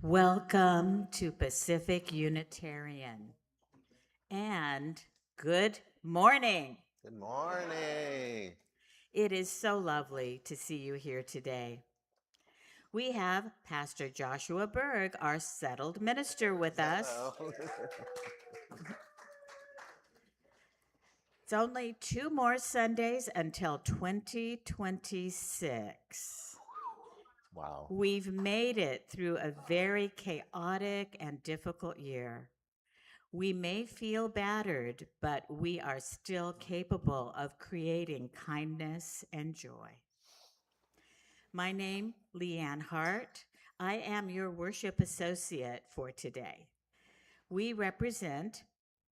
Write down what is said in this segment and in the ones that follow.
Welcome to Pacific Unitarian. And good morning. Good morning. It is so lovely to see you here today. We have Pastor Joshua Berg, our settled minister, with us. Hello. It's only 2 more Sundays until 2026. Wow. We've made it through a very chaotic and difficult year. We may feel battered, but we are still capable of creating kindness and joy. My name, Leanne Hart. I am your worship associate for today. We represent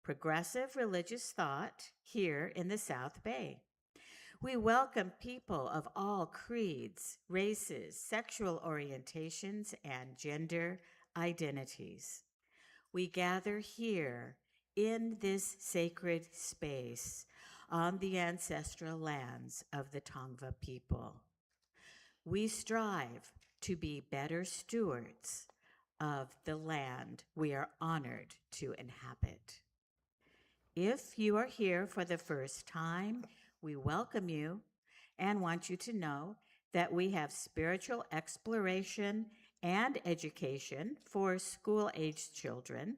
progressive religious thought here in the South Bay. We welcome people of all creeds, races, sexual orientations, and gender identities. We gather here in this sacred space on the ancestral lands of the Tongva people. We strive to be better stewards of the land we are honored to inhabit. If you are here for the first time, we welcome you and want you to know that we have spiritual exploration and education for school-aged children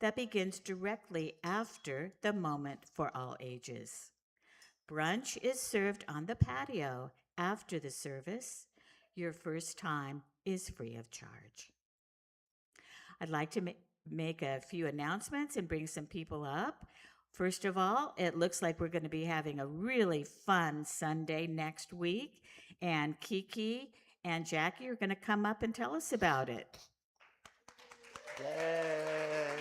that begins directly after the Moment for All Ages. Brunch is served on the patio after the service. Your first time is free of charge. I'd like to make a few announcements and bring some people up. First of all, it looks like we're going to be having a really fun Sunday next week, and Kiki and Jackie are going to come up and tell us about it. Yay.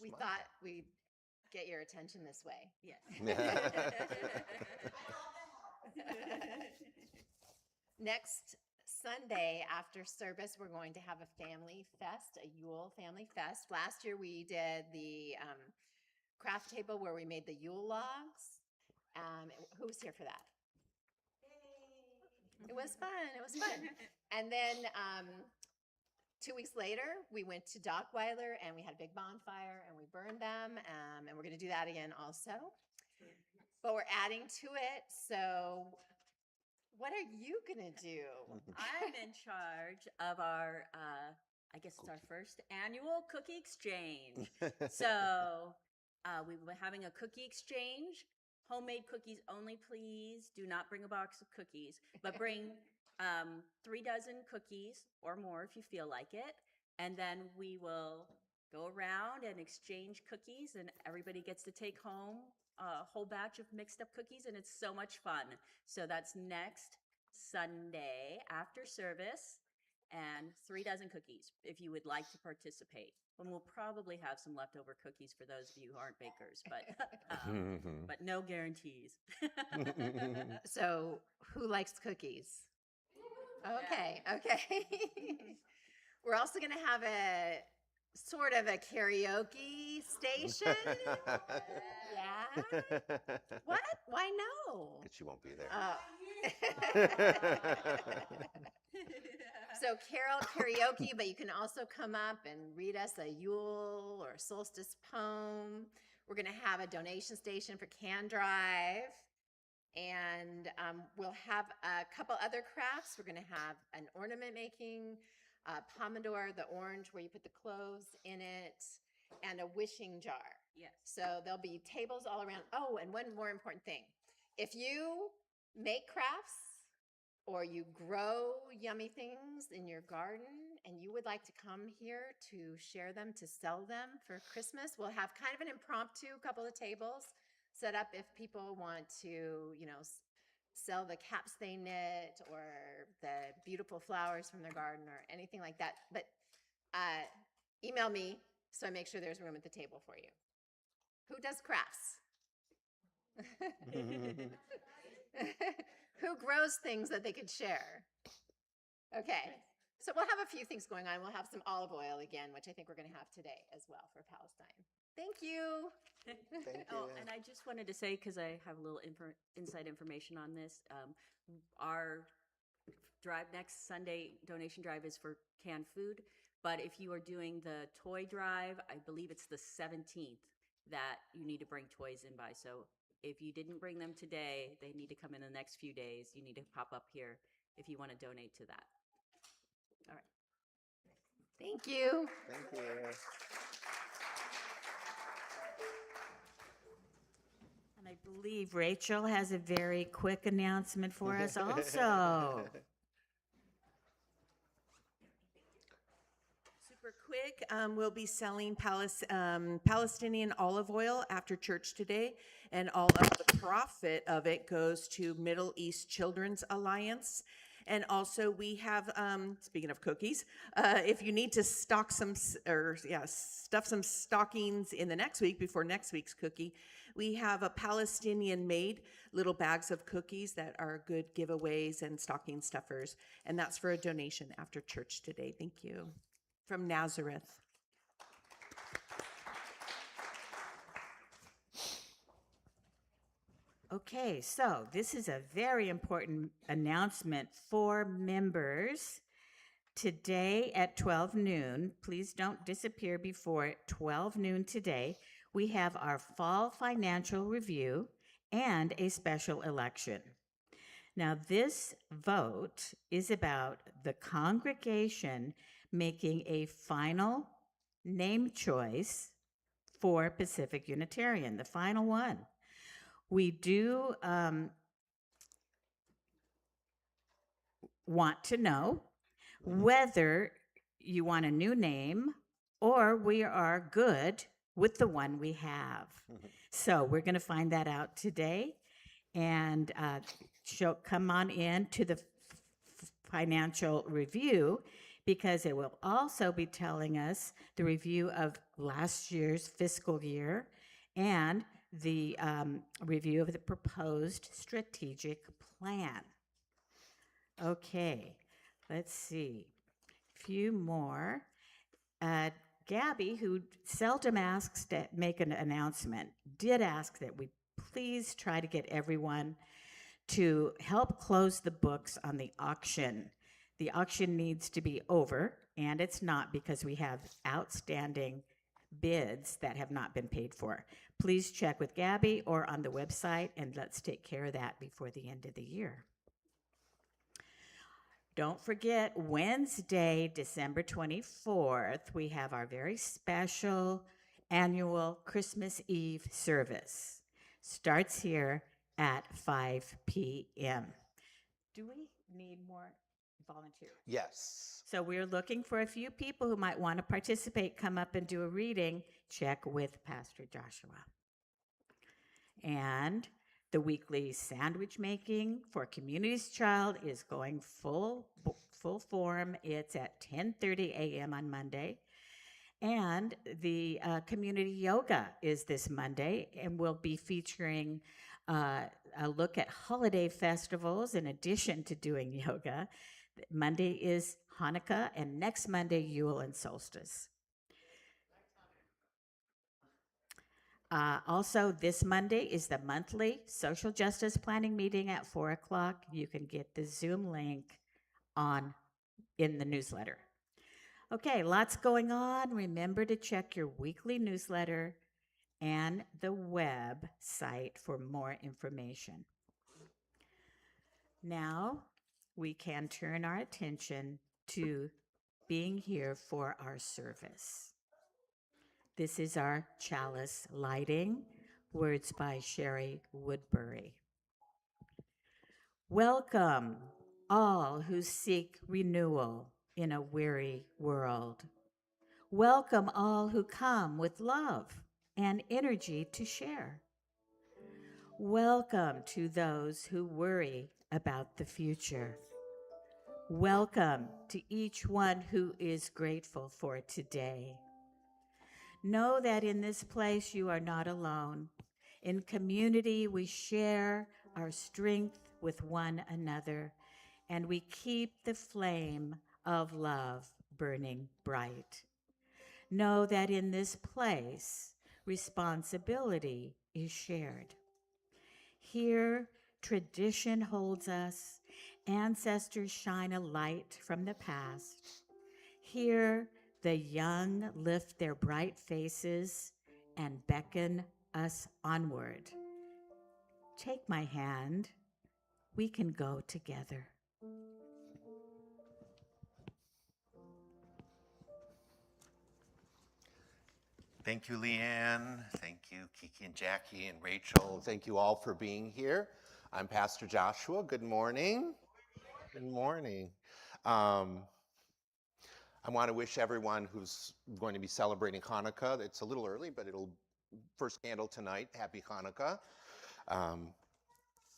We thought we'd get your attention this way. Yes. Next Sunday after service, we're going to have a family fest, a Yule family fest. Last year we did the craft table where we made the Yule logs. Who was here for that? Yay. It was fun. It was fun. And then 2 weeks later, we went to Dockweiler and we had a big bonfire and we burned them. And we're going to do that again also. But we're adding to it. So what are you going to do? I'm in charge of our, I guess it's our first annual cookie exchange. So we were having a cookie exchange. Homemade cookies only, please. Do not bring a box of cookies, but bring 3 dozen cookies or more if you feel like it. And then we will go around and exchange cookies, and everybody gets to take home a whole batch of mixed up cookies, and it's so much fun. So that's next Sunday after service, and 3 dozen cookies if you would like to participate. And we'll probably have some leftover cookies for those of you who aren't bakers, but no guarantees. So who likes cookies? Okay, okay. We're also going to have a sort of a karaoke station. Yeah? What? Why no? But she won't be there. So carol karaoke, but you can also come up and read us a Yule or solstice poem. We're going to have a donation station for Can Drive. And we'll have a couple other crafts. We're going to have an ornament making, pomodoro, the orange where you put the cloves in it, and a wishing jar. Yes. So there'll be tables all around. Oh, and one more important thing. If you make crafts or you grow yummy things in your garden and you would like to come here to share them, to sell them for Christmas, we'll have kind of an impromptu couple of tables set up if people want to, sell the caps they knit or the beautiful flowers from their garden or anything like that. But email me so I make sure there's room at the table for you. Who does crafts? Who grows things that they could share? Okay. So we'll have a few things going on. We'll have some olive oil again, which I think we're going to have today as well for Palestine. Thank you. Thank Oh, you. and I just wanted to say, because I have a little inside information on this, our drive next Sunday donation drive is for canned food. But if you are doing the toy drive, I believe it's the 17th that you need to bring toys in by. So if you didn't bring them today, they need to come in the next few days. You need to pop up here if you want to donate to that. All right. Thank you. Thank you. And I believe Rachel has a very quick announcement for us also. Super quick, we'll be selling Palestinian olive oil after church today, and all of the profit of it goes to Middle East Children's Alliance. And also, we have, speaking of cookies, if you need to stuff some stockings in the next week before next week's cookie, we have a Palestinian-made little bags of cookies that are good giveaways and stocking stuffers, and that's for a donation after church today. Thank you. From Nazareth. Okay, so this is a very important announcement for members. Today at 12 noon, please don't disappear before 12 noon today, we have our fall financial review and a special election. Now, this vote is about the congregation making a final name choice for Pacific Unitarian, the final one. We do want to know whether you want a new name or we are good with the one we have. So we're going to find that out today, and come on in to the financial review, because it will also be telling us the review of last year's fiscal year and the review of the proposed strategic plan. Okay, let's see. A few more. Gabby, who seldom asks to make an announcement, did ask that we please try to get everyone to help close the books on the auction. The auction needs to be over, and it's not, because we have outstanding bids that have not been paid for. Please check with Gabby or on the website, and let's take care of that before the end of the year. Don't forget, Wednesday, December 24th, we have our very special annual Christmas Eve service. Starts here at 5 p.m. Do we need more volunteers? Yes. So we're looking for a few people who might want to participate, come up and do a reading. Check with Pastor Joshua. And the weekly sandwich making for Community's Child is going full form. It's at 10:30 a.m. on Monday. And the community yoga is this Monday, and we'll be featuring a look at holiday festivals in addition to doing yoga. Monday is Hanukkah, and next Monday, Yule and Solstice. Also, this Monday is the monthly social justice planning meeting at 4 o'clock. You can get the Zoom link in the newsletter. Okay, lots going on. Remember to check your weekly newsletter and the website for more information. Now, we can turn our attention to being here for our service. This is our chalice lighting, words by Sherry Woodbury. Welcome, all who seek renewal in a weary world. Welcome all who come with love and energy to share. Welcome to those who worry about the future. Welcome to each one who is grateful for today. Know that in this place you are not alone. In community, we share our strength with one another, and we keep the flame of love burning bright. Know that in this place, responsibility is shared. Here, tradition holds us, ancestors shine a light from the past. Here, the young lift their bright faces and beckon us onward. Take my hand, we can go together. Thank you, Leanne. Thank you, Kiki and Jackie and Rachel. Thank you all for being here. I'm Pastor Joshua. Good morning. Good morning. I want to wish everyone who's going to be celebrating Hanukkah, it's a little early, but it'll first candle tonight. Happy Hanukkah.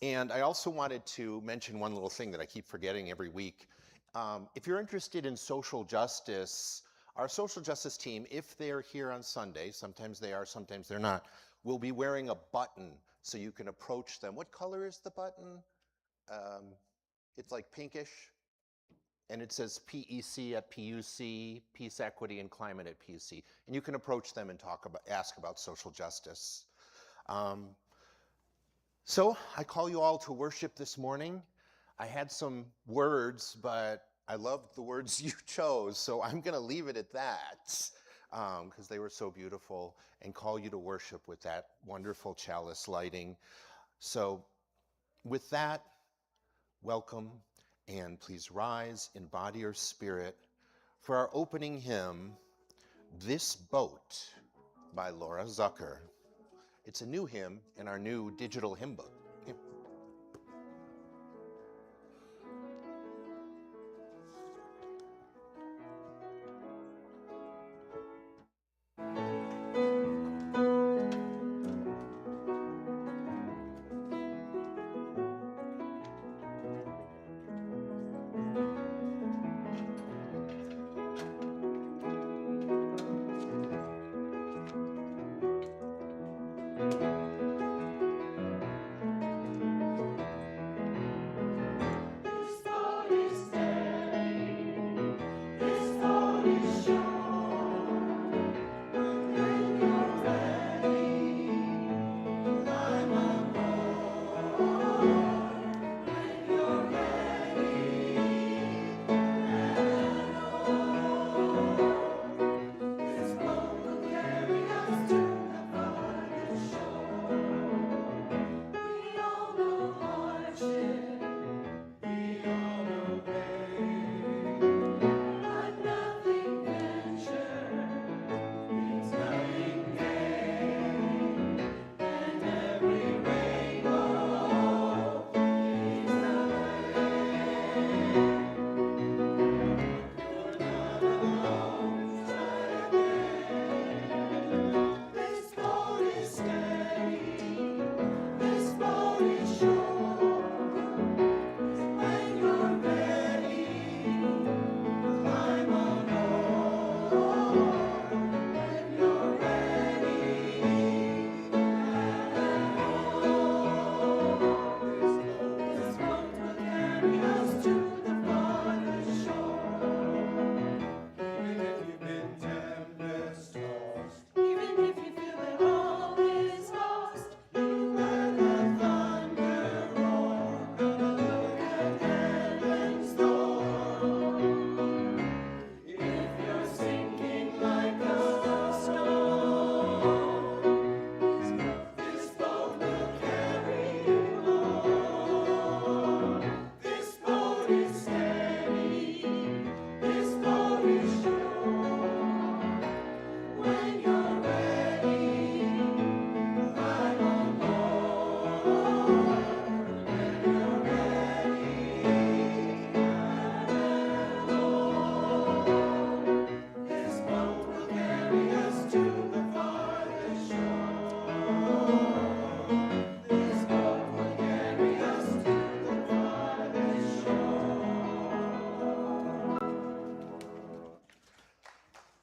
And I also wanted to mention one little thing that I keep forgetting every week. If you're interested in social justice, our social justice team, if they're here on Sunday, sometimes they are, sometimes they're not, will be wearing a button so you can approach them. What color is the button? It's like pinkish, and it says PEC at PUC, Peace, Equity, and Climate at PUC. And you can approach them and ask about social justice. So I call you all to worship this morning. I had some words, but I loved the words you chose, so I'm going to leave it at that because they were so beautiful, and call you to worship with that wonderful chalice lighting. So with that, welcome, and please rise in body or spirit for our opening hymn, This Boat by Laura Zucker. It's a new hymn in our new digital hymn book.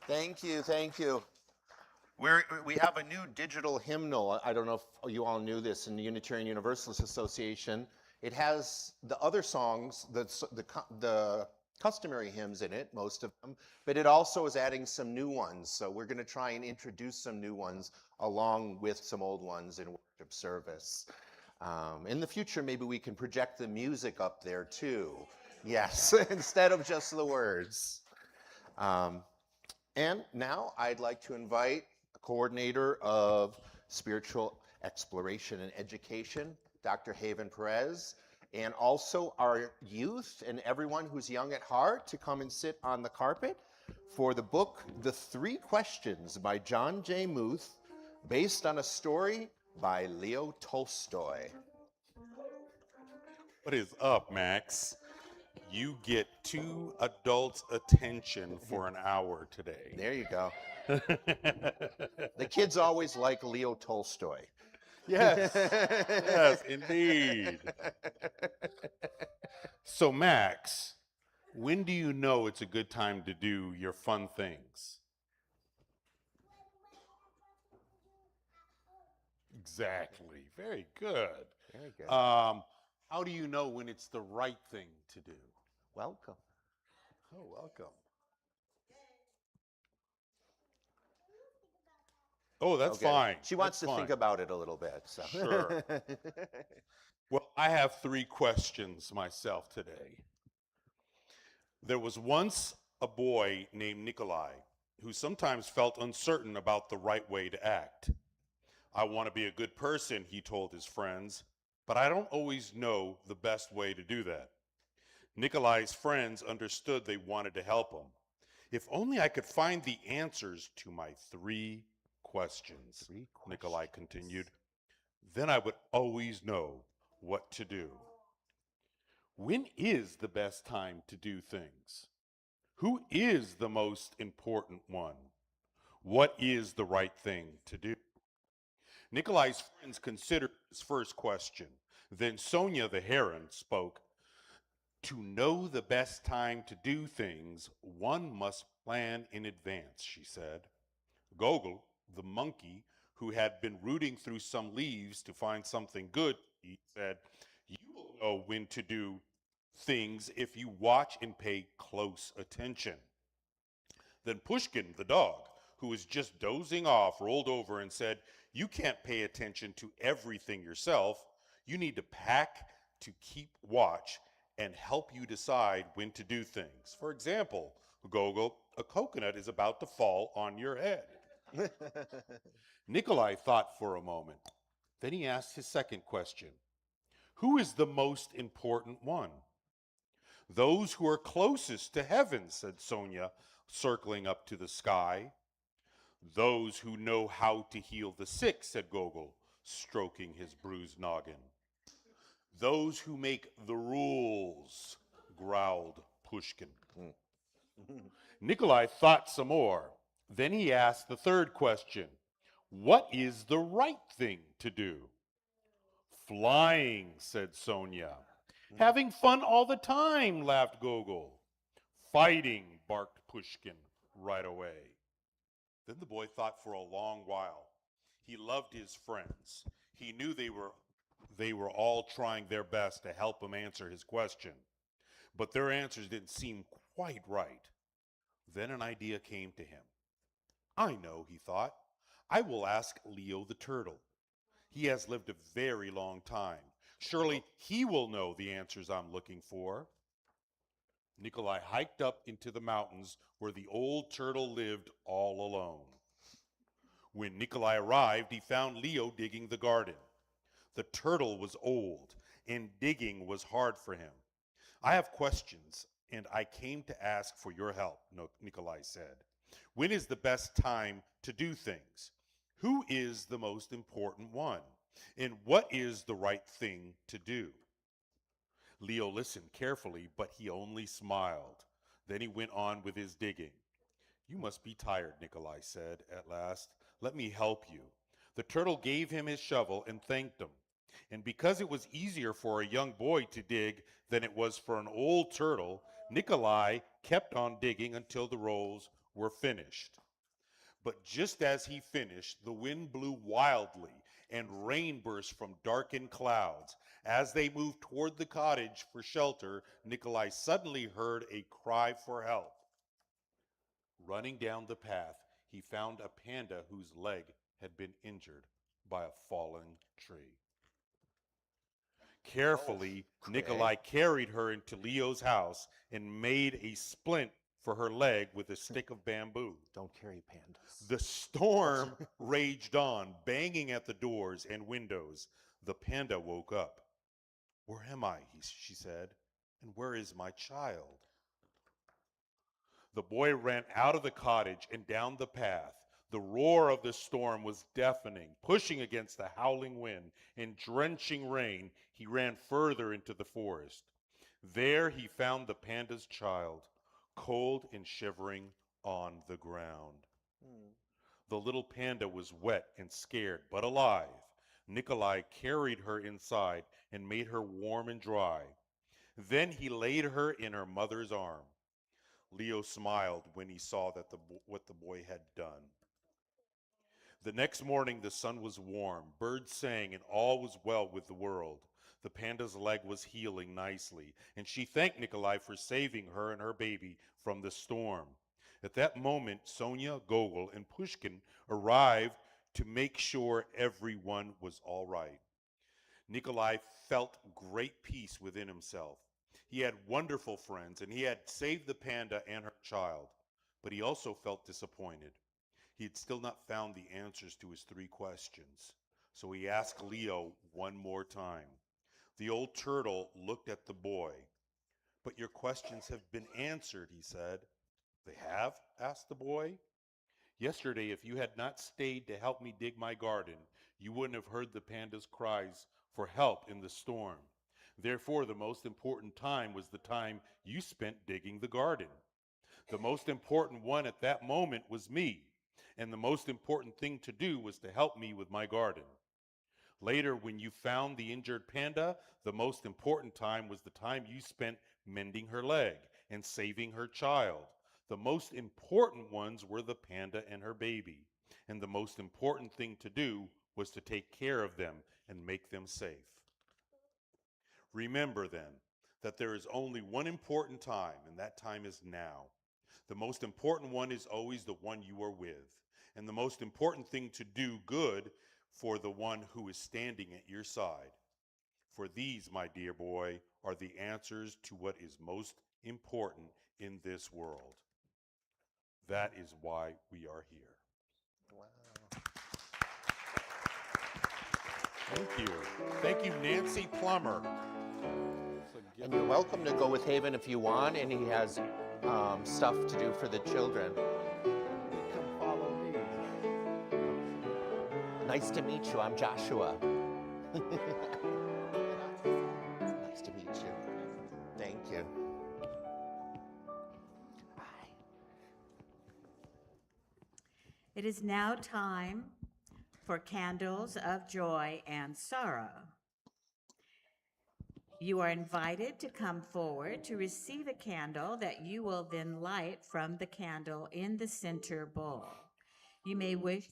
Thank you, thank you. We have a new digital hymnal. I don't know if you all knew this in the Unitarian Universalist Association. It has the other songs, the customary hymns in it, most of them, but it also is adding some new ones. So we're going to try and introduce some new ones along with some old ones in worship service. In the future, maybe we can project the music up there too. Yes, instead of just the words. And now I'd like to invite a coordinator of spiritual exploration and education, Dr. Haven Perez, and also our youth and everyone who's young at heart to come and sit on the carpet for the book, The Three Questions by John J. Muth, based on a story by Leo Tolstoy. What is up, Max? You get 2 adults' attention for an hour today. There you go. The kids always like Leo Tolstoy. Yes, yes, indeed. So, Max, when do you know it's a good time to do your fun things? Exactly. Very good. Very good. How do you know when it's the right thing to do? Welcome. Oh, welcome. Oh, that's Okay. fine. She wants That's to think fine. about it a little bit. So. Sure. Well, I have 3 questions myself today. There was once a boy named Nikolai who sometimes felt uncertain about the right way to act. I want to be a good person, he told his friends, but I don't always know the best way to do that. Nikolai's friends understood they wanted to help him. If only I could find the answers to my 3 questions, Nikolai continued, then I would always know what to do. When is the best time to do things? Who is the most important one? What is the right thing to do? Nikolai's friends considered his first question. Then Sonia the heron spoke. To know the best time to do things, one must plan in advance, she said. Gogol, the monkey, who had been rooting through some leaves to find something good, he said, you will know when to do things if you watch and pay close attention. Then Pushkin, the dog, who was just dozing off, rolled over and said, you can't pay attention to everything yourself. You need to pack to keep watch and help you decide when to do things. For example, Gogol, a coconut is about to fall on your head. Nikolai thought for a moment. Then he asked his second question. Who is the most important one? Those who are closest to heaven, said Sonia, circling up to the sky. Those who know how to heal the sick, said Gogol, stroking his bruised noggin. Those who make the rules, growled Pushkin. Nikolai thought some more. Then he asked the third question. What is the right thing to do? Flying, said Sonia. Having fun all the time, laughed Gogol. Fighting, barked Pushkin right away. Then the boy thought for a long while. He loved his friends. He knew they were all trying their best to help him answer his question. But their answers didn't seem quite right. Then an idea came to him. I know, he thought. I will ask Leo the turtle. He has lived a very long time. Surely he will know the answers I'm looking for. Nikolai hiked up into the mountains where the old turtle lived all alone. When Nikolai arrived, he found Leo digging the garden. The turtle was old, and digging was hard for him. I have questions, and I came to ask for your help, Nikolai said. When is the best time to do things? Who is the most important one? And what is the right thing to do? Leo listened carefully, but he only smiled. Then he went on with his digging. You must be tired, Nikolai said at last. Let me help you. The turtle gave him his shovel and thanked him. And because it was easier for a young boy to dig than it was for an old turtle, Nikolai kept on digging until the rows were finished. But just as he finished, the wind blew wildly, and rain burst from darkened clouds. As they moved toward the cottage for shelter, Nikolai suddenly heard a cry for help. Running down the path, he found a panda whose leg had been injured by a fallen tree. Carefully, Craig. Nikolai carried her into Leo's house and made a splint for her leg with a stick of bamboo. Don't carry pandas. The storm raged on, banging at the doors and windows. The panda woke up. "Where am I?" she said. "And where is my child?" The boy ran out of the cottage and down the path. The roar of the storm was deafening. Pushing against the howling wind and drenching rain, he ran further into the forest. There he found the panda's child, cold and shivering on the ground. The little panda was wet and scared, but alive. Nikolai carried her inside and made her warm and dry. Then he laid her in her mother's arm. Leo smiled when he saw what the boy had done. The next morning, the sun was warm, birds sang, and all was well with the world. The panda's leg was healing nicely, and she thanked Nikolai for saving her and her baby from the storm. At that moment, Sonia, Gogol, and Pushkin arrived to make sure everyone was all right. Nikolai felt great peace within himself. He had wonderful friends, and he had saved the panda and her child, but he also felt disappointed. He had still not found the answers to his 3 questions, so he asked Leo one more time. The old turtle looked at the boy. "But your questions have been answered," he said. "They have?" asked the boy. "Yesterday, if you had not stayed to help me dig my garden, you wouldn't have heard the panda's cries for help in the storm. Therefore, the most important time was the time you spent digging the garden. The most important one at that moment was me, and the most important thing to do was to help me with my garden. Later, when you found the injured panda, the most important time was the time you spent mending her leg and saving her child. The most important ones were the panda and her baby, and the most important thing to do was to take care of them and make them safe. Remember then that there is only one important time, and that time is now. The most important one is always the one you are with, and the most important thing to do good for the one who is standing at your side. For these, my dear boy, are the answers to what is most important in this world. That is why we are here." Wow. Thank you. Thank you, Nancy Plummer. And you're welcome to go with Haven if you want, and he has stuff to do for the children. Come follow me. Nice to meet you. I'm Joshua. Nice to meet you. Thank you. Bye. It is now time for candles of joy and sorrow. You are invited to come forward to receive a candle that you will then light from the candle in the center bowl. You may wish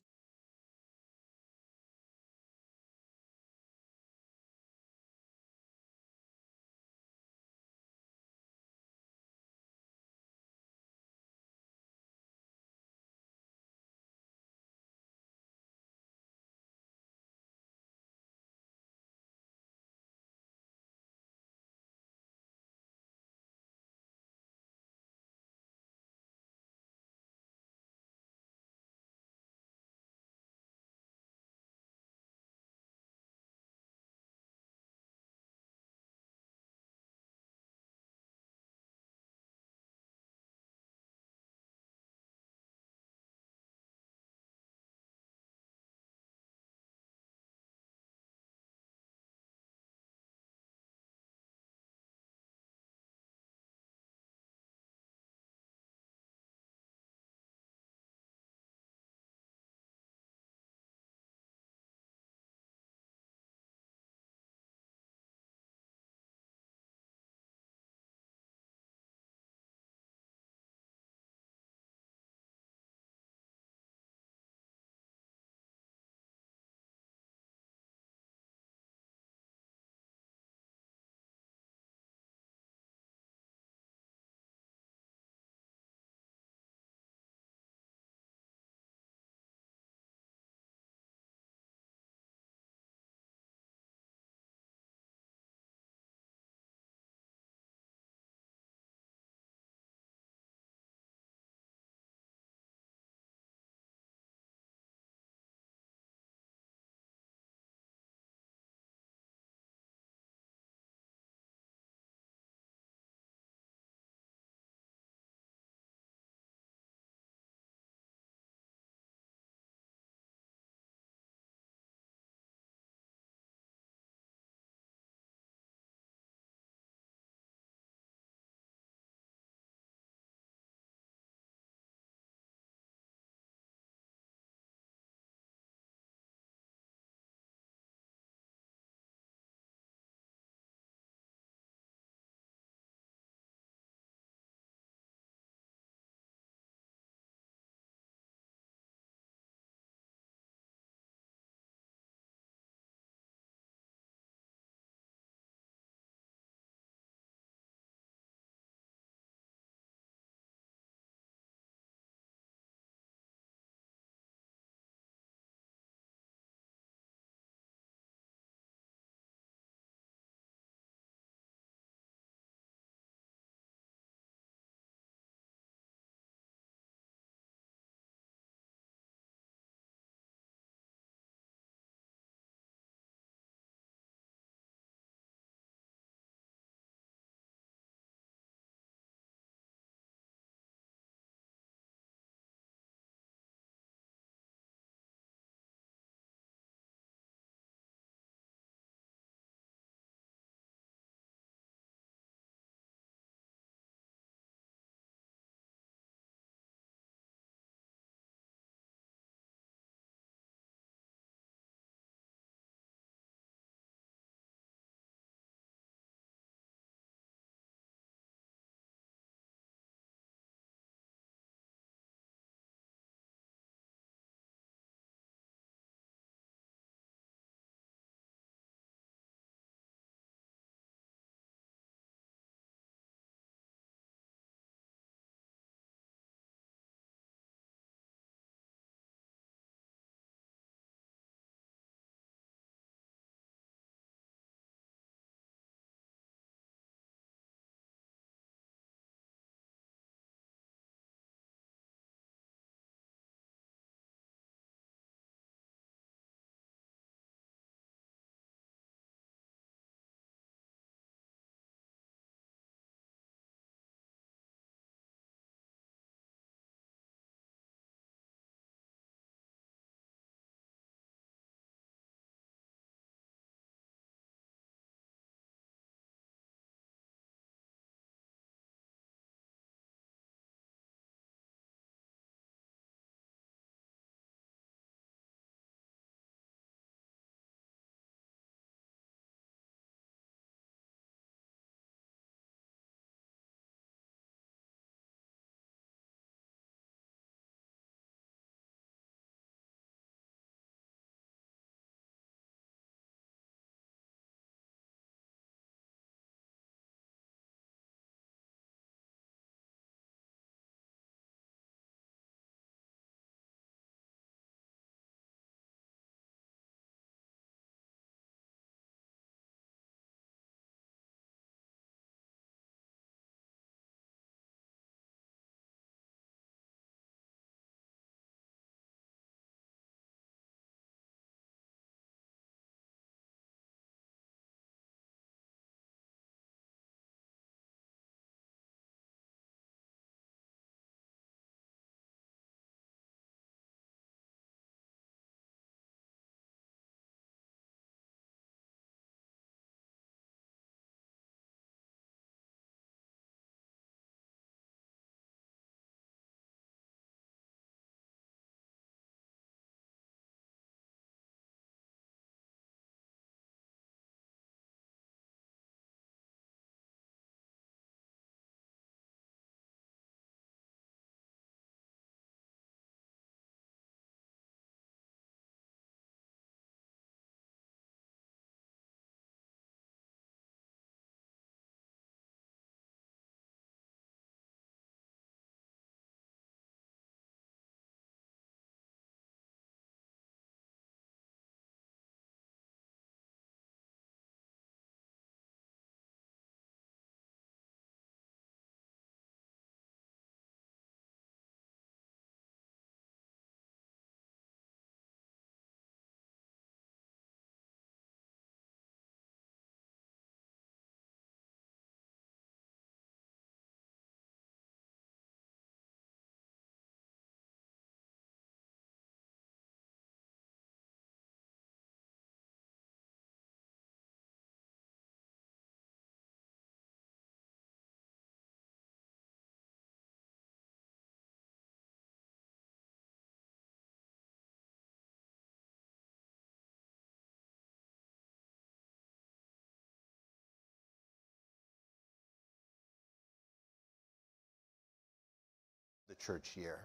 the church year,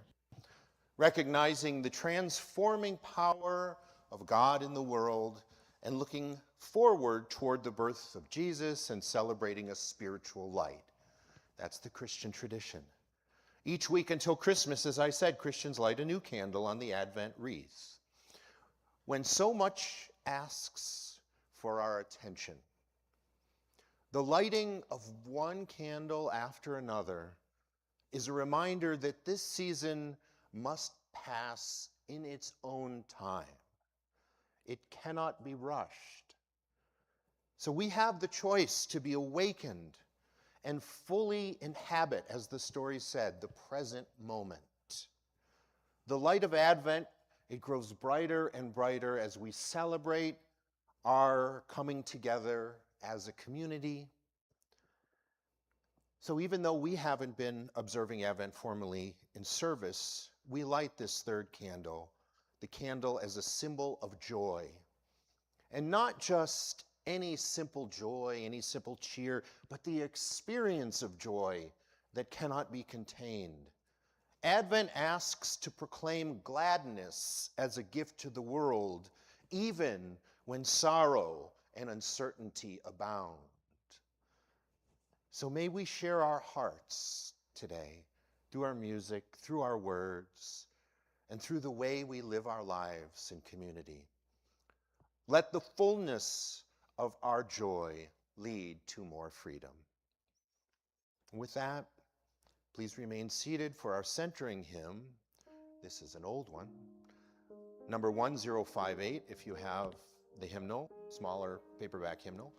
recognizing the transforming power of God in the world and looking forward toward the birth of Jesus and celebrating a spiritual light. That's the Christian tradition. Each week until Christmas, as I said, Christians light a new candle on the Advent wreath. When so much asks for our attention, the lighting of one candle after another is a reminder that this season must pass in its own time. It cannot be rushed. So we have the choice to be awakened and fully inhabit, as the story said, the present moment. The light of Advent, it grows brighter and brighter as we celebrate our coming together as a community. So even though we haven't been observing Advent formally in service, we light this third candle, the candle as a symbol of joy. And not just any simple joy, any simple cheer, but the experience of joy that cannot be contained. Advent asks to proclaim gladness as a gift to the world, even when sorrow and uncertainty abound. So may we share our hearts today through our music, through our words, and through the way we live our lives in community. Let the fullness of our joy lead to more freedom. With that, please remain seated for our centering hymn. This is an old one. Number 1058, if you have the hymnal, smaller paperback hymnal,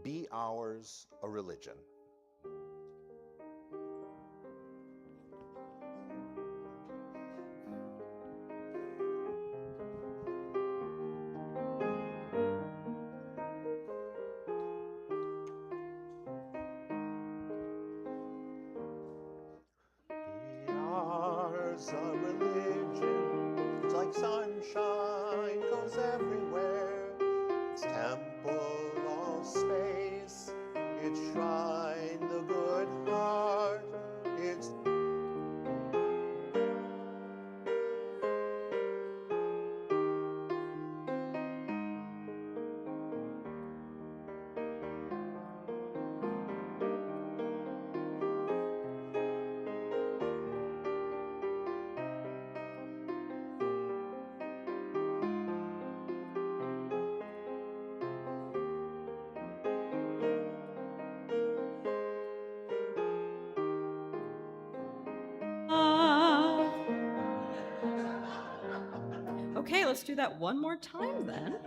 Be Ours a Religion. Be ours a religion, it's like sunshine, goes everywhere. Its temple, all space, its shrine, the good heart, its Okay, let's do that one more time then.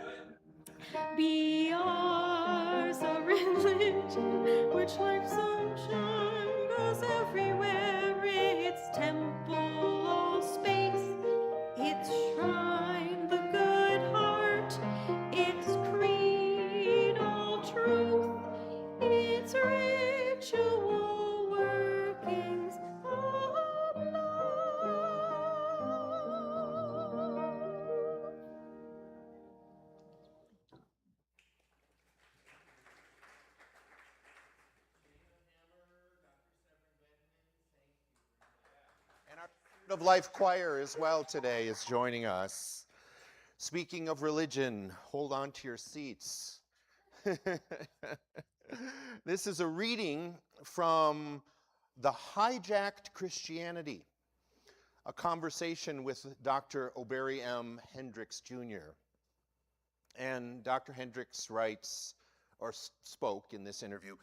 Be ours a religion which like sunshine goes everywhere. Its temple, all space, its shrine, the good heart, its creed, all truth, its ritual workings of love. And our Spirit of Life Choir as well today is joining us. Speaking of religion, hold on to your seats. This is a reading from The Hijacked Christianity, a conversation with Dr. O'Barry M. Hendricks, Jr. And Dr. Hendricks writes, or spoke in this interview,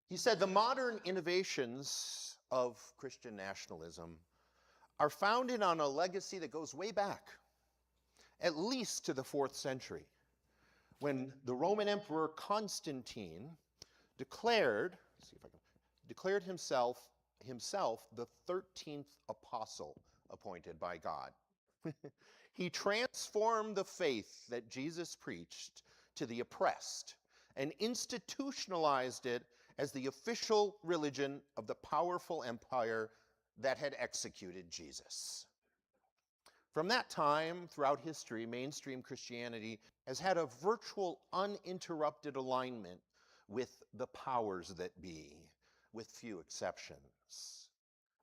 he said, the modern innovations of Christian nationalism are founded on a legacy that goes way back, at least to the 4th century, when the Roman Emperor Constantine declared himself the 13th apostle appointed by God. He transformed the faith that Jesus preached to the oppressed and institutionalized it as the official religion of the powerful empire that had executed Jesus. From that time, throughout history, mainstream Christianity has had a virtual uninterrupted alignment with the powers that be, with few exceptions.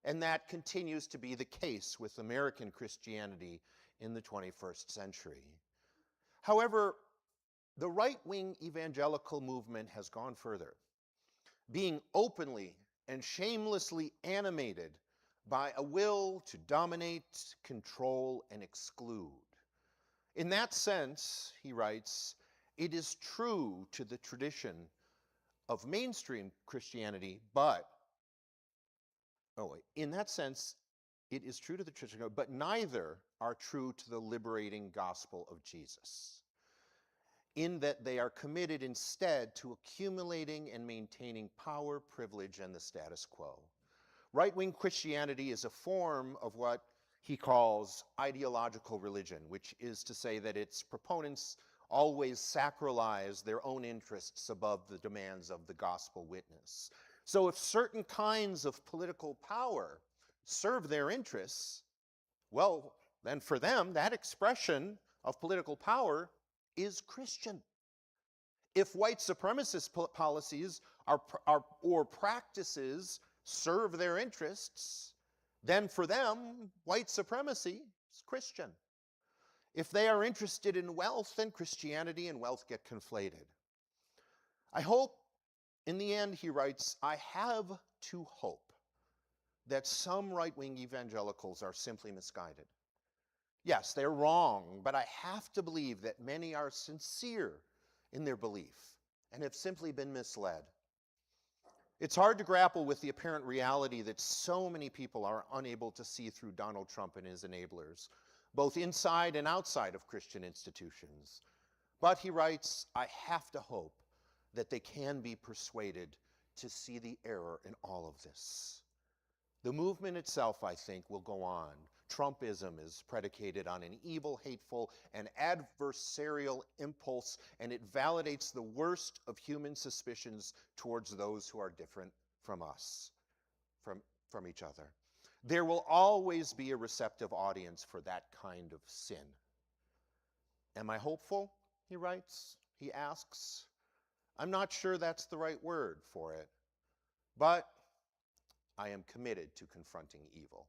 And that continues to be the case with American Christianity in the 21st century. However, the right-wing evangelical movement has gone further, being openly and shamelessly animated by a will to dominate, control, and exclude. In that sense, he writes, it is true to the tradition of mainstream Christianity, but, in that sense, it is true to the tradition, but neither are true to the liberating gospel of Jesus, in that they are committed instead to accumulating and maintaining power, privilege, and the status quo. Right-wing Christianity is a form of what he calls ideological religion, which is to say that its proponents always sacralize their own interests above the demands of the gospel witness. So if certain kinds of political power serve their interests, well, then for them, that expression of political power is Christian. If white supremacist policies or practices serve their interests, then for them, white supremacy is Christian. If they are interested in wealth, then Christianity and wealth get conflated. I hope, in the end, he writes, I have to hope that some right-wing evangelicals are simply misguided. Yes, they're wrong, but I have to believe that many are sincere in their belief and have simply been misled. It's hard to grapple with the apparent reality that so many people are unable to see through Donald Trump and his enablers, both inside and outside of Christian institutions. But he writes, I have to hope that they can be persuaded to see the error in all of this. The movement itself, I think, will go on. Trumpism is predicated on an evil, hateful, and adversarial impulse, and it validates the worst of human suspicions towards those who are different from us, from each other. There will always be a receptive audience for that kind of sin. Am I hopeful? He writes. He asks. I'm not sure that's the right word for it, but I am committed to confronting evil.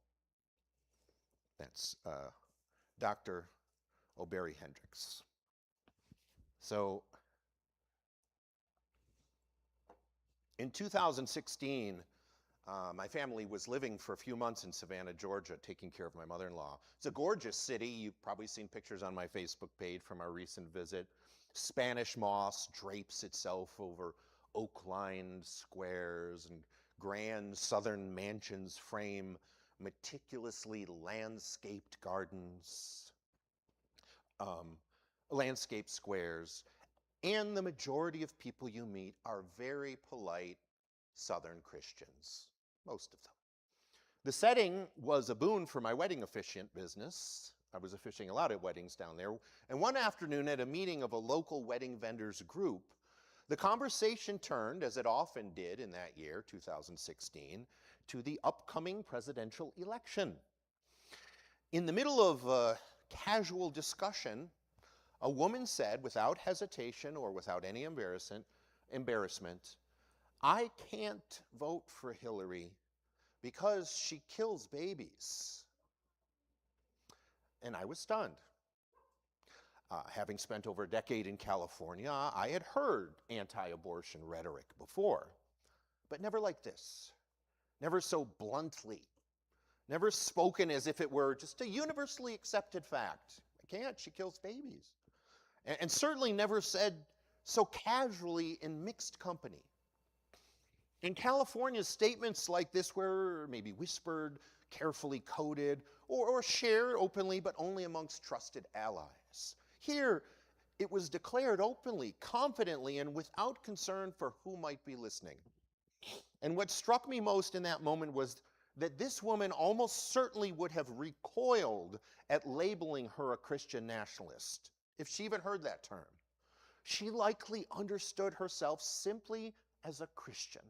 That's Dr. O'Barry Hendricks. So, in 2016, my family was living for a few months in Savannah, Georgia, taking care of my mother-in-law. It's a gorgeous city. You've probably seen pictures on my Facebook page from our recent visit. Spanish moss drapes itself over oak-lined squares, and grand southern mansions frame meticulously landscaped gardens, landscaped squares, and the majority of people you meet are very polite Southern Christians, most of them. The setting was a boon for my wedding officiant business. I was officiating a lot of weddings down there. And one afternoon at a meeting of a local wedding vendors group, the conversation turned, as it often did in that year, 2016, to the upcoming presidential election. In the middle of a casual discussion, a woman said, without hesitation or without any embarrassment, I can't vote for Hillary because she kills babies. And I was stunned. Having spent over a decade in California, I had heard anti-abortion rhetoric before, but never like this. Never so bluntly. Never spoken as if it were just a universally accepted fact. I can't, she kills babies. And certainly never said so casually in mixed company. In California, statements like this were maybe whispered, carefully coded, or shared openly, but only amongst trusted allies. Here, it was declared openly, confidently, and without concern for who might be listening. And what struck me most in that moment was that this woman almost certainly would have recoiled at labeling her a Christian nationalist, if she even heard that term. She likely understood herself simply as a Christian,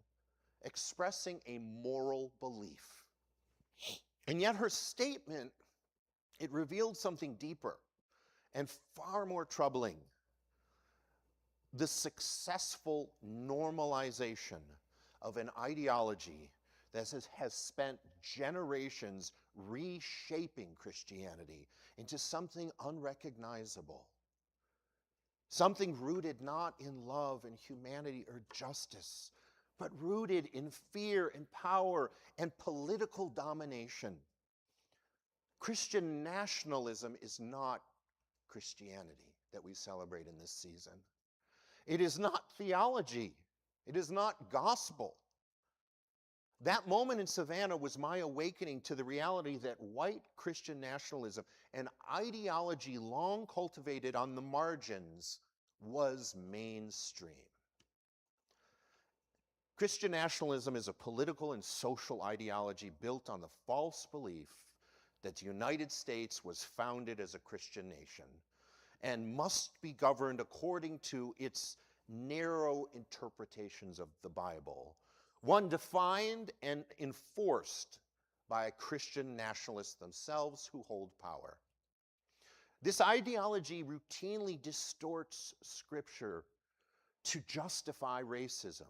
expressing a moral belief. And yet her statement, it revealed something deeper and far more troubling: the successful normalization of an ideology that has spent generations reshaping Christianity into something unrecognizable, something rooted not in love and humanity or justice, but rooted in fear and power and political domination. Christian nationalism is not Christianity that we celebrate in this season. It is not theology. It is not gospel. That moment in Savannah was my awakening to the reality that white Christian nationalism, an ideology long cultivated on the margins, was mainstream. Christian nationalism is a political and social ideology built on the false belief that the United States was founded as a Christian nation and must be governed according to its narrow interpretations of the Bible, one defined and enforced by Christian nationalists themselves who hold power. This ideology routinely distorts Scripture to justify racism,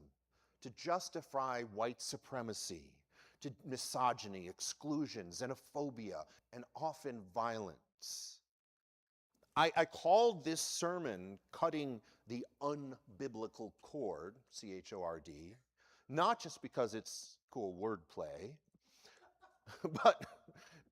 to justify white supremacy, to misogyny, exclusion, xenophobia, and often violence. I called this sermon Cutting the UnBiblical Chord, C-H-O-R-D, not just because it's cool wordplay, but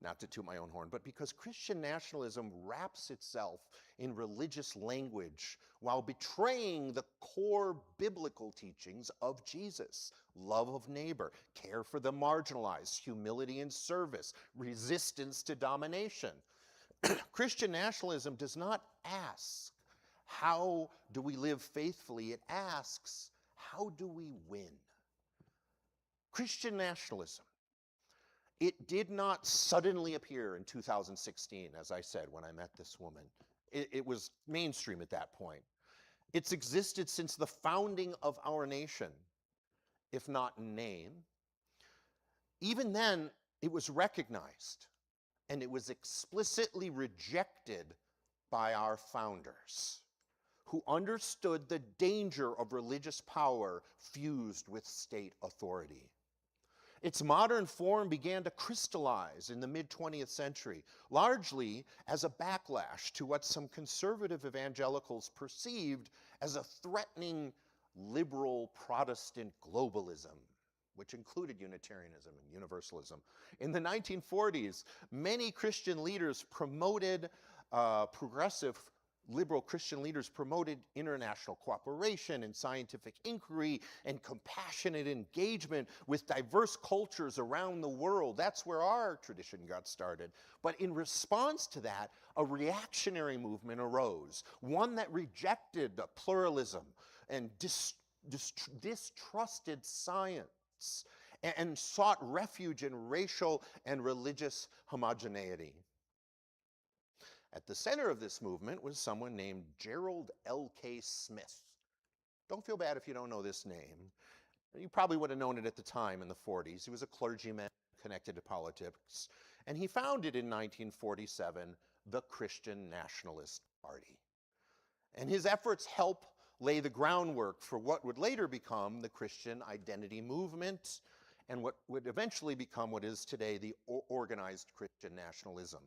not to toot my own horn, but because Christian nationalism wraps itself in religious language while betraying the core biblical teachings of Jesus: love of neighbor, care for the marginalized, humility and service, resistance to domination. Christian nationalism does not ask, how do we live faithfully? It asks, how do we win? Christian nationalism, it did not suddenly appear in 2016, as I said, when I met this woman. It was mainstream at that point. It's existed since the founding of our nation, if not in name. Even then, it was recognized, and it was explicitly rejected by our founders, who understood the danger of religious power fused with state authority. Its modern form began to crystallize in the mid-20th century, largely as a backlash to what some conservative evangelicals perceived as a threatening liberal Protestant globalism, which included Unitarianism and Universalism. In the 1940s, many Christian leaders promoted progressive liberal Christian leaders promoted international cooperation and scientific inquiry and compassionate engagement with diverse cultures around the world. That's where our tradition got started. But in response to that, a reactionary movement arose, one that rejected pluralism and distrusted science and sought refuge in racial and religious homogeneity. At the center of this movement was someone named Gerald L.K. Smith. Don't feel bad if you don't know this name. You probably would have known it at the time in the 40s. He was a clergyman connected to politics, and he founded in 1947 the Christian Nationalist Party. And his efforts help lay the groundwork for what would later become the Christian identity movement and what would eventually become what is today the organized Christian nationalism.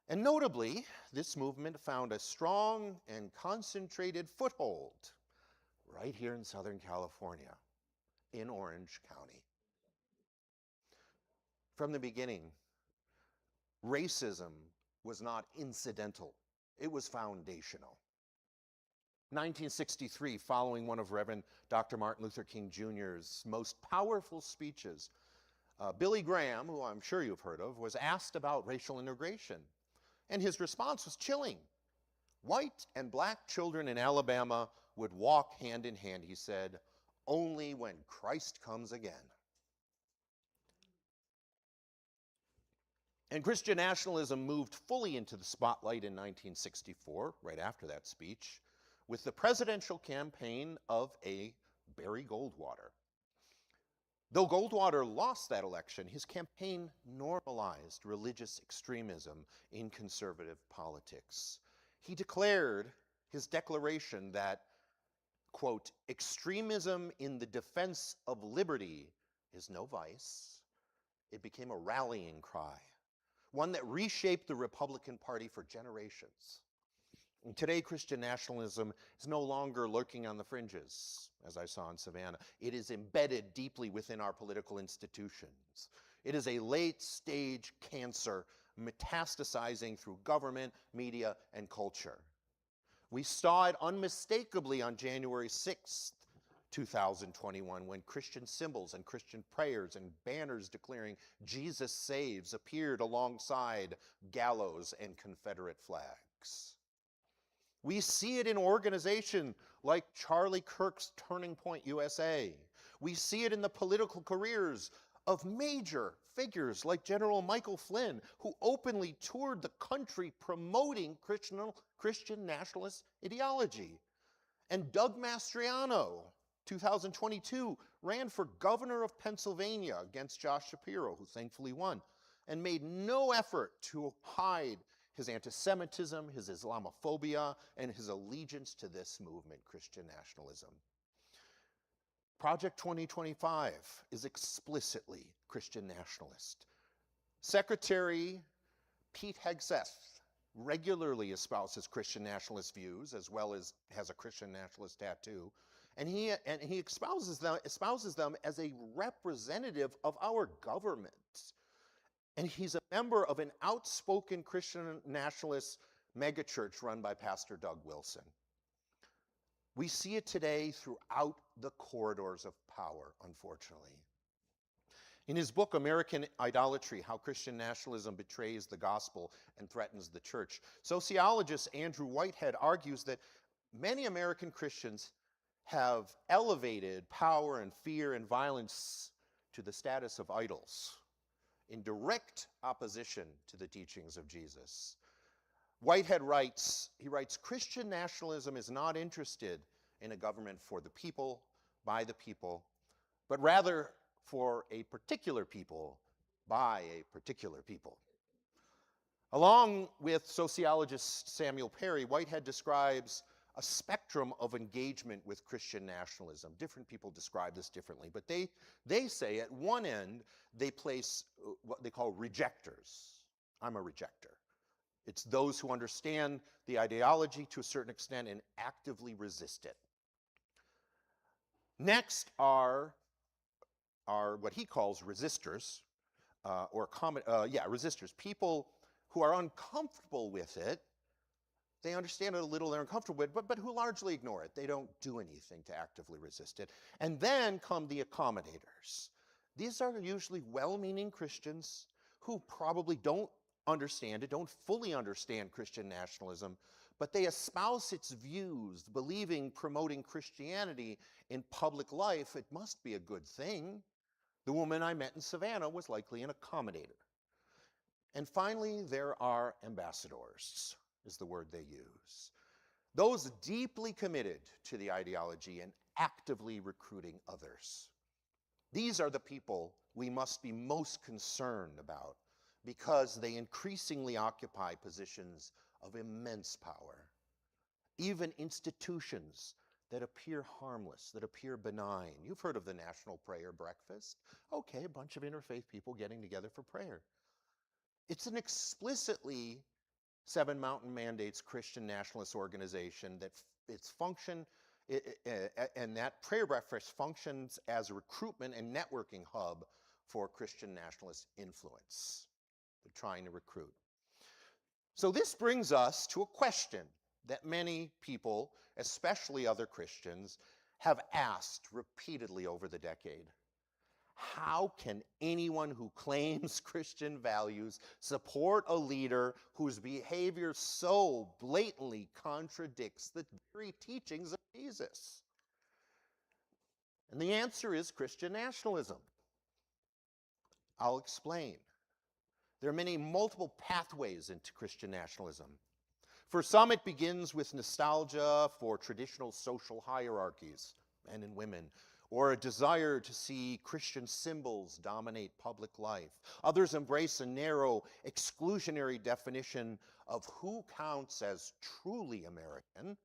And notably, this movement found a strong and concentrated foothold right here in Southern California, in Orange County. From the beginning, racism was not incidental, it was foundational. 1963, following one of Reverend Dr. Martin Luther King Jr.'s most powerful speeches, Billy Graham, who I'm sure you've heard of, was asked about racial integration. And his response was chilling. White and black children in Alabama would walk hand in hand, he said, only when Christ comes again. And Christian nationalism moved fully into the spotlight in 1964, right after that speech, with the presidential campaign of A. Barry Goldwater. Though Goldwater lost that election, his campaign normalized religious extremism in conservative politics. He declared his declaration that, quote, extremism in the defense of liberty is no vice. It became a rallying cry, one that reshaped the Republican Party for generations. And today, Christian nationalism is no longer lurking on the fringes, as I saw in Savannah. It is embedded deeply within our political institutions. It is a late-stage cancer metastasizing through government, media, and culture. We saw it unmistakably on January 6th, 2021, when Christian symbols and Christian prayers and banners declaring Jesus saves appeared alongside gallows and Confederate flags. We see it in organizations like Charlie Kirk's Turning Point USA. We see it in the political careers of major figures like General Michael Flynn, who openly toured the country promoting Christian nationalist ideology. And Doug Mastriano, 2022, ran for governor of Pennsylvania against Josh Shapiro, who thankfully won, and made no effort to hide his anti-Semitism, his Islamophobia, and his allegiance to this movement, Christian nationalism. Project 2025 is explicitly Christian nationalist. Secretary Pete Hegseth regularly espouses Christian nationalist views, as well as has a Christian nationalist tattoo, and he espouses them as a representative of our government. And he's a member of an outspoken Christian nationalist megachurch run by Pastor Doug Wilson. We see it today throughout the corridors of power, unfortunately. In his book, American Idolatry, How Christian Nationalism Betrays the Gospel and Threatens the Church, sociologist Andrew Whitehead argues that many American Christians have elevated power and fear and violence to the status of idols, in direct opposition to the teachings of Jesus. Whitehead writes, Christian nationalism is not interested in a government for the people, by the people, but rather for a particular people, by a particular people. Along with sociologist Samuel Perry, Whitehead describes a spectrum of engagement with Christian nationalism. Different people describe this differently, but they say at one end, they place what they call rejectors. I'm a rejector. It's those who understand the ideology to a certain extent and actively resist it. Next are what he calls resistors, resistors, people who are uncomfortable with it. They understand it a little, they're uncomfortable with it, but who largely ignore it. They don't do anything to actively resist it. And then come the accommodators. These are usually well-meaning Christians who probably don't understand it, don't fully understand Christian nationalism, but they espouse its views, believing promoting Christianity in public life, it must be a good thing. The woman I met in Savannah was likely an accommodator. And finally, there are ambassadors, is the word they use. Those deeply committed to the ideology and actively recruiting others. These are the people we must be most concerned about because they increasingly occupy positions of immense power. Even institutions that appear harmless, that appear benign. You've heard of the National Prayer Breakfast. Okay, a bunch of interfaith people getting together for prayer. It's an explicitly Seven Mountain Mandates Christian nationalist organization that its function, and that prayer breakfast functions as a recruitment and networking hub for Christian nationalist influence. They're trying to recruit. So this brings us to a question that many people, especially other Christians, have asked repeatedly over the decade. How can anyone who claims Christian values support a leader whose behavior so blatantly contradicts the very teachings of Jesus? And the answer is Christian nationalism. I'll explain. There are multiple pathways into Christian nationalism. For some, it begins with nostalgia for traditional social hierarchies, men and women, or a desire to see Christian symbols dominate public life. Others embrace a narrow, exclusionary definition of who counts as truly American.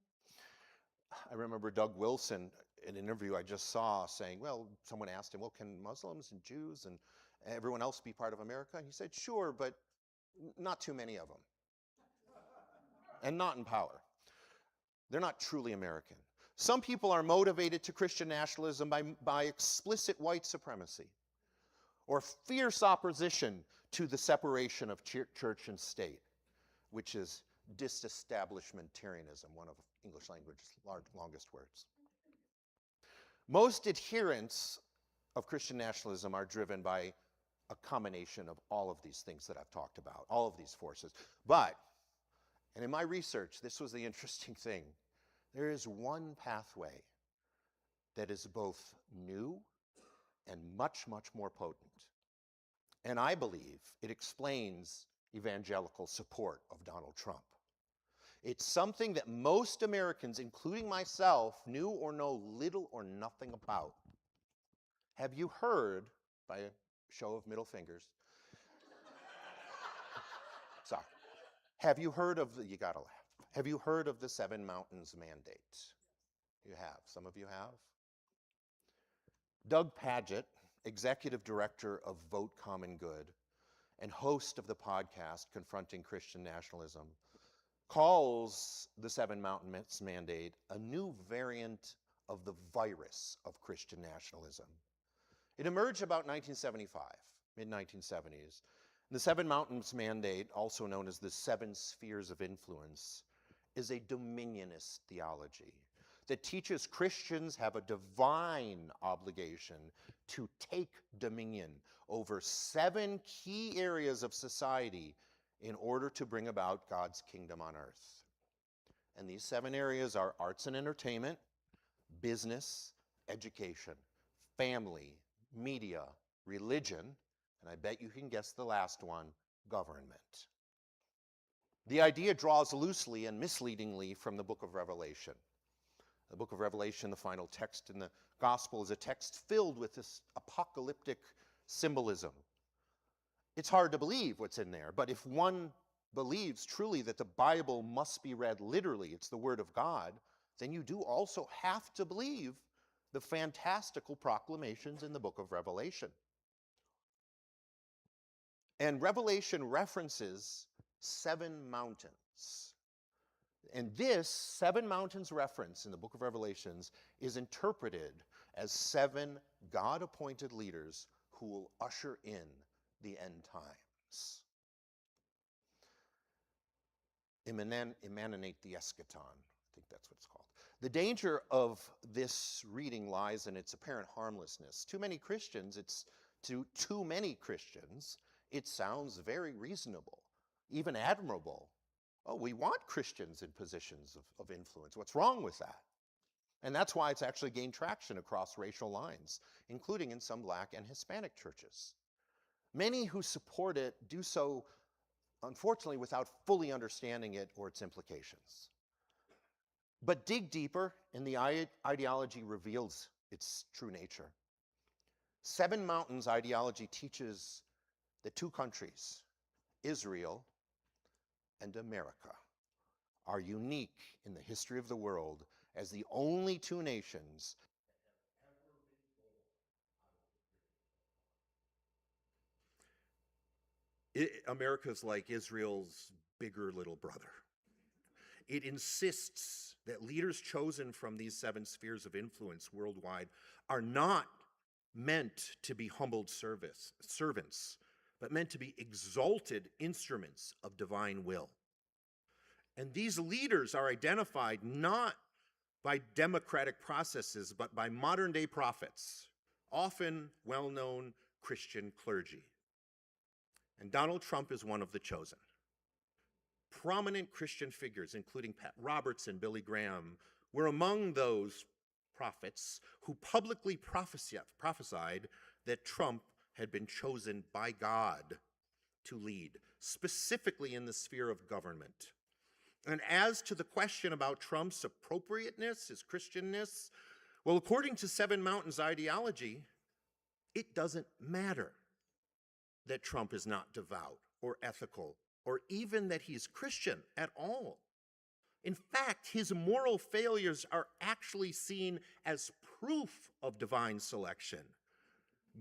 I remember Doug Wilson an interview I just saw saying, well, someone asked him, well, can Muslims and Jews and everyone else be part of America? And he said, sure, but not too many of them. And not in power. They're not truly American. Some people are motivated to Christian nationalism by explicit white supremacy or fierce opposition to the separation of church and state, which is disestablishmentarianism, one of English language's longest words. Most adherents of Christian nationalism are driven by a combination of all of these things that I've talked about, all of these forces. But, and in my research, this was the interesting thing, there is one pathway that is both new and much, much more potent. And I believe it explains evangelical support of Donald Trump. It's something that most Americans, including myself, knew or know little or nothing about. Have you heard, by a show of middle fingers, sorry, have you heard of the, you gotta laugh, have you heard of the Seven Mountains Mandate? You have, some of you have. Doug Padgett, executive director of Vote Common Good and host of the podcast Confronting Christian Nationalism, calls the Seven Mountains Mandate a new variant of the virus of Christian nationalism. It emerged about 1975, mid-1970s. The Seven Mountains Mandate, also known as the Seven Spheres of Influence, is a dominionist theology that teaches Christians have a divine obligation to take dominion over 7 key areas of society in order to bring about God's kingdom on earth. And these 7 areas are arts and entertainment, business, education, family, media, religion, and I bet you can guess the last one, government. The idea draws loosely and misleadingly from the book of Revelation. The book of Revelation, the final text in the gospel, is a text filled with this apocalyptic symbolism. It's hard to believe what's in there, but if one believes truly that the Bible must be read literally, it's the Word of God, then you do also have to believe the fantastical proclamations in the book of Revelation. And Revelation references 7 mountains. And this 7 mountains reference in the book of Revelations is interpreted as 7 God-appointed leaders who will usher in the end times. Emanate the eschaton. I think that's what it's called. The danger of this reading lies in its apparent harmlessness. To many Christians, it sounds very reasonable, even admirable. Oh, we want Christians in positions of influence. What's wrong with that? And that's why it's actually gained traction across racial lines, including in some Black and Hispanic churches. Many who support it do so, unfortunately, without fully understanding it or its implications. But dig deeper, and the ideology reveals its true nature. Seven Mountains ideology teaches that 2 countries, Israel and America, are unique in the history of the world as the only 2 nations America's like Israel's bigger little brother. It insists that leaders chosen from these 7 spheres of influence worldwide are not meant to be humbled servants, but meant to be exalted instruments of divine will. And these leaders are identified not by democratic processes, but by modern-day prophets, often well-known Christian clergy. And Donald Trump is one of the chosen. Prominent Christian figures, including Pat Roberts and Billy Graham, were among those prophets who publicly prophesied that Trump had been chosen by God to lead, specifically in the sphere of government. And as to the question about Trump's appropriateness, his Christianness, well, according to Seven Mountains ideology, it doesn't matter that Trump is not devout or ethical or even that he's Christian at all. In fact, his moral failures are actually seen as proof of divine selection.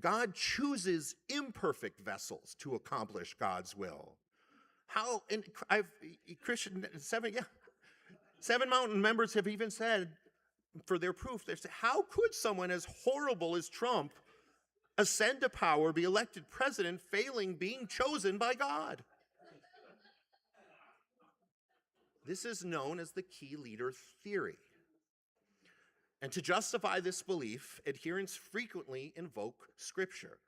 God chooses imperfect vessels to accomplish God's will. How, and seven mountain members have even said, for their proof, they say, how could someone as horrible as Trump ascend to power, be elected president, failing being chosen by God? This is known as the key leader theory. And to justify this belief, adherents frequently invoke scripture.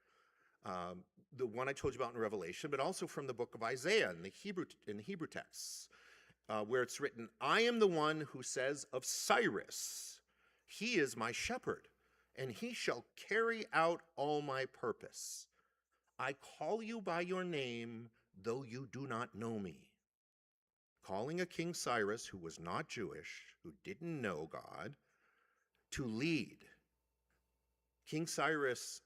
The one I told you about in Revelation, but also from the book of Isaiah in the Hebrew texts, where it's written, I am the one who says of Cyrus, he is my shepherd, and he shall carry out all my purpose. I call you by your name, though you do not know me. Calling a King Cyrus who was not Jewish, who didn't know God, to lead. King Cyrus,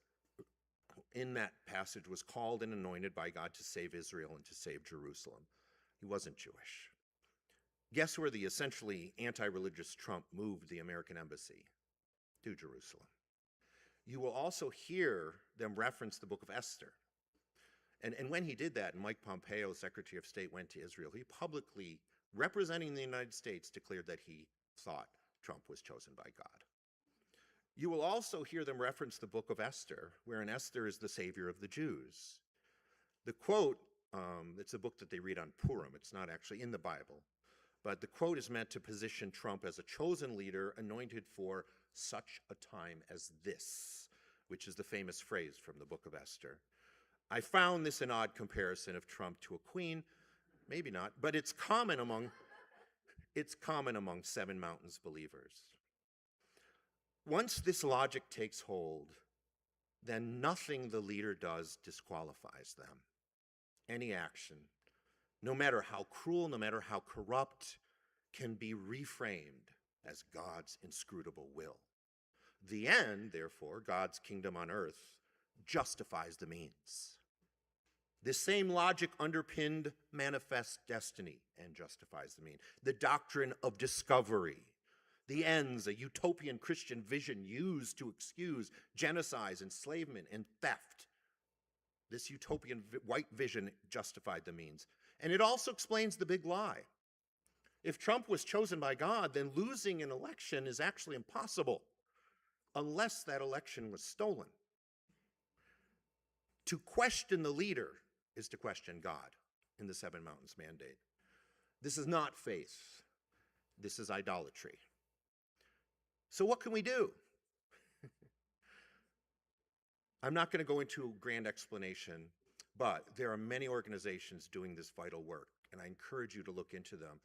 in that passage, was called and anointed by God to save Israel and to save Jerusalem. He wasn't Jewish. Guess where the essentially anti-religious Trump moved the American embassy? To Jerusalem. You will also hear them reference the book of Esther. And when he did that, and Mike Pompeo, Secretary of State, went to Israel, he publicly, representing the United States, declared that he thought Trump was chosen by God. You will also hear them reference the book of Esther, wherein Esther is the savior of the Jews. The quote, it's a book that they read on Purim. It's not actually in the Bible. But the quote is meant to position Trump as a chosen leader anointed for such a time as this, which is the famous phrase from the book of Esther. I found this an odd comparison of Trump to a queen. Maybe not, but it's common among Seven Mountains believers. Once this logic takes hold, then nothing the leader does disqualifies them. Any action, no matter how cruel, no matter how corrupt, can be reframed as God's inscrutable will. The end, therefore, God's kingdom on earth, justifies the means. This same logic underpinned manifest destiny and justifies the mean. The doctrine of discovery. The ends, a utopian Christian vision used to excuse genocide, enslavement, and theft. This utopian white vision justified the means. And it also explains the big lie. If Trump was chosen by God, then losing an election is actually impossible unless that election was stolen. To question the leader is to question God in the Seven Mountains mandate. This is not faith. This is idolatry. So what can we do? I'm not going to go into a grand explanation, but there are many organizations doing this vital work, and I encourage you to look into them.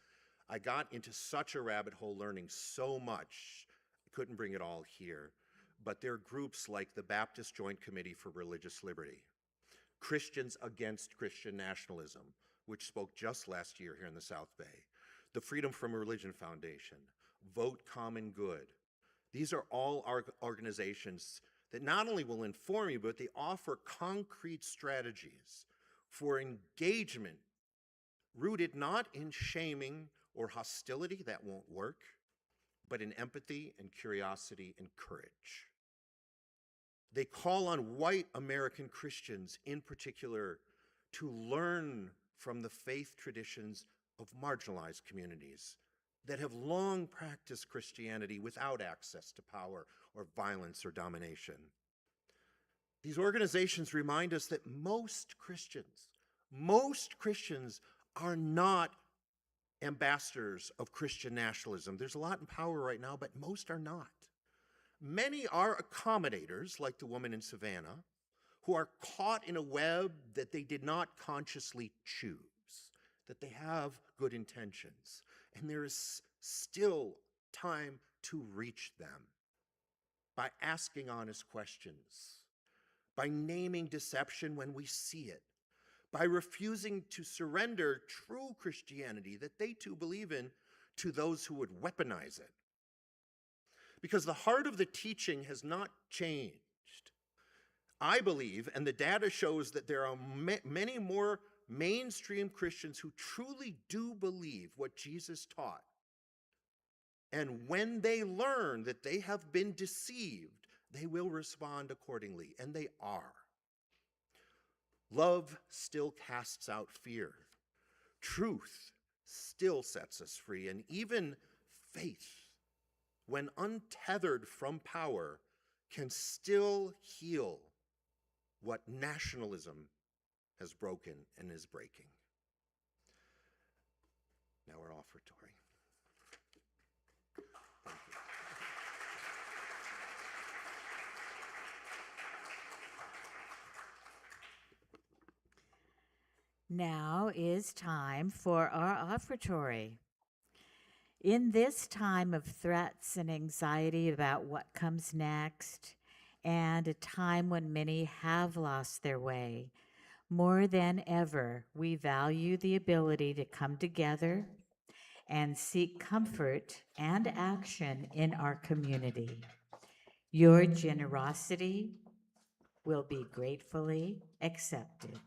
I got into such a rabbit hole learning so much, I couldn't bring it all here, but there are groups like the Baptist Joint Committee for Religious Liberty, Christians Against Christian Nationalism, which spoke just last year here in the South Bay, the Freedom from Religion Foundation, Vote Common Good. These are all organizations that not only will inform you, but they offer concrete strategies for engagement rooted not in shaming or hostility, that won't work, but in empathy and curiosity and courage. They call on white American Christians in particular to learn from the faith traditions of marginalized communities that have long practiced Christianity without access to power or violence or domination. These organizations remind us that most Christians are not ambassadors of Christian nationalism. There's a lot in power right now, but most are not. Many are accommodators, like the woman in Savannah, who are caught in a web that they did not consciously choose, that they have good intentions. And there is still time to reach them by asking honest questions, by naming deception when we see it, by refusing to surrender true Christianity that they too believe in to those who would weaponize it. Because the heart of the teaching has not changed. I believe, and the data shows, that there are many more mainstream Christians who truly do believe what Jesus taught And when they learn that they have been deceived, they will respond accordingly, and they are. Love still casts out fear. Truth still sets us free, and even faith, when untethered from power, can still heal what nationalism has broken and is breaking. Now our offertory. Thank you. Now is time for our offertory. In this time of threats and anxiety about what comes next, and a time when many have lost their way, more than ever, we value the ability to come together and seek comfort and action in our community. Your generosity will be gratefully accepted.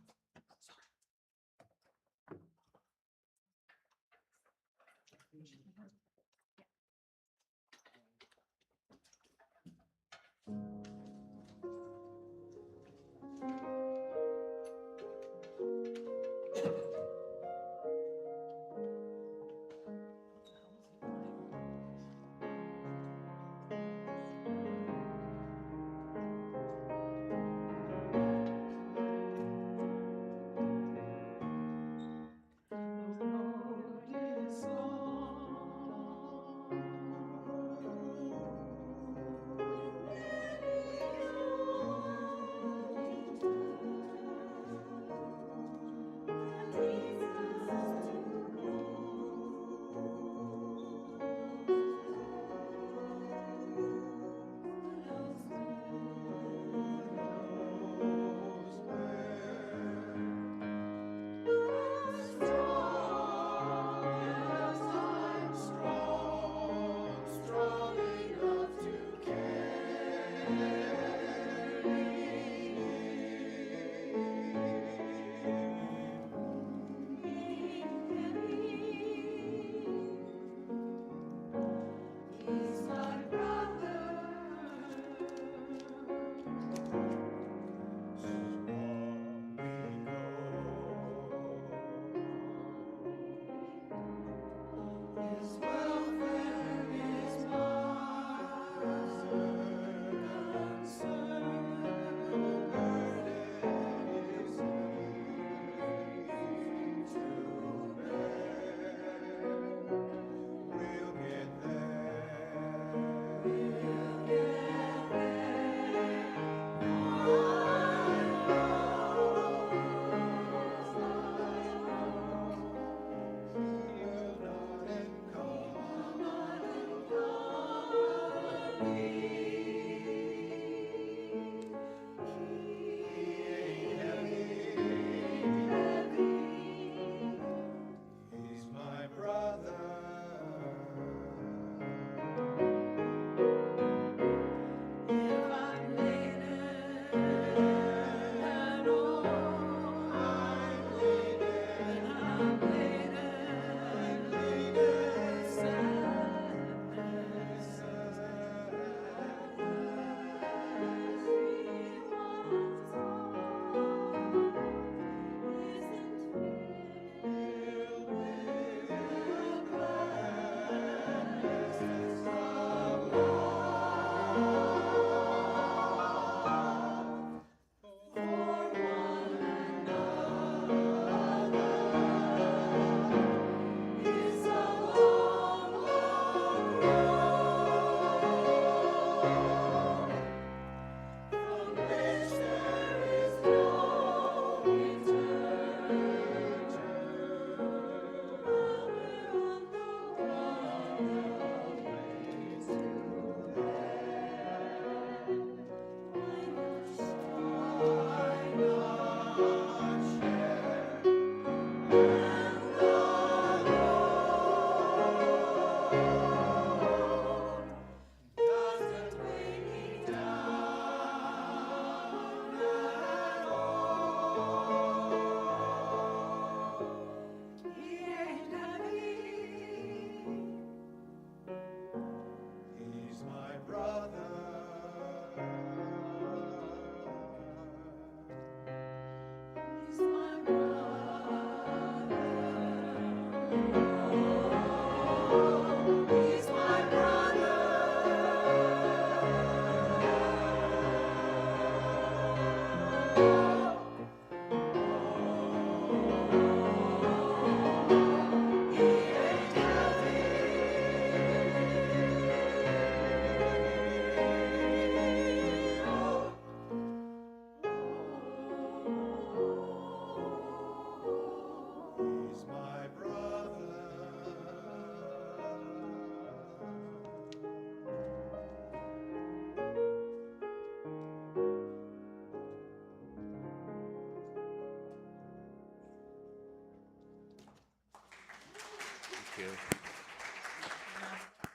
you.